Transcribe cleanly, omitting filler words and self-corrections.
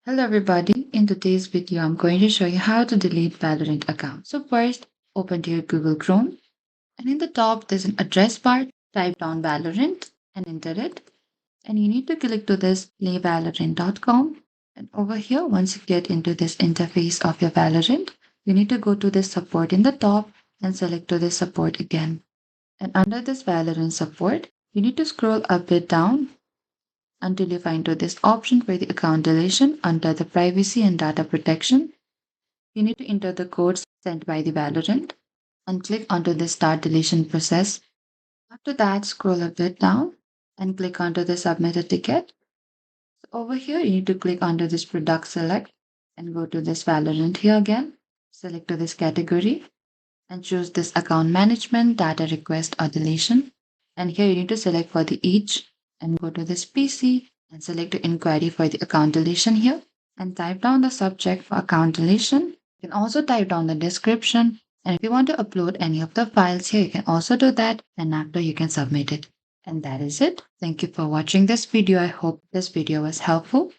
Hello everybody, in today's video I'm going to show you how to delete Valorant account. So first, open to your Google Chrome and in the top there's an address bar, type down Valorant and enter it. And you need to click to this playvalorant.com. And over here, once you get into this interface of your Valorant, you need to go to this support in the top and select to this support again. And under this Valorant support, you need to scroll a bit down until you find to this option for the account deletion under the privacy and data protection. You need to enter the codes sent by the Valorant and click onto the start deletion process. After that, scroll a bit down and click onto the submit a ticket. So over here, you need to click onto this product select and go to this Valorant here again. Select to this category and choose this account management, data request or deletion. And here you need to select for the each and go to this PC and select the inquiry for the account deletion here and type down the subject for account deletion. You can also type down the description. And if you want to upload any of the files here, you can also do that. And after you can submit it. And that is it. Thank you for watching this video. I hope this video was helpful.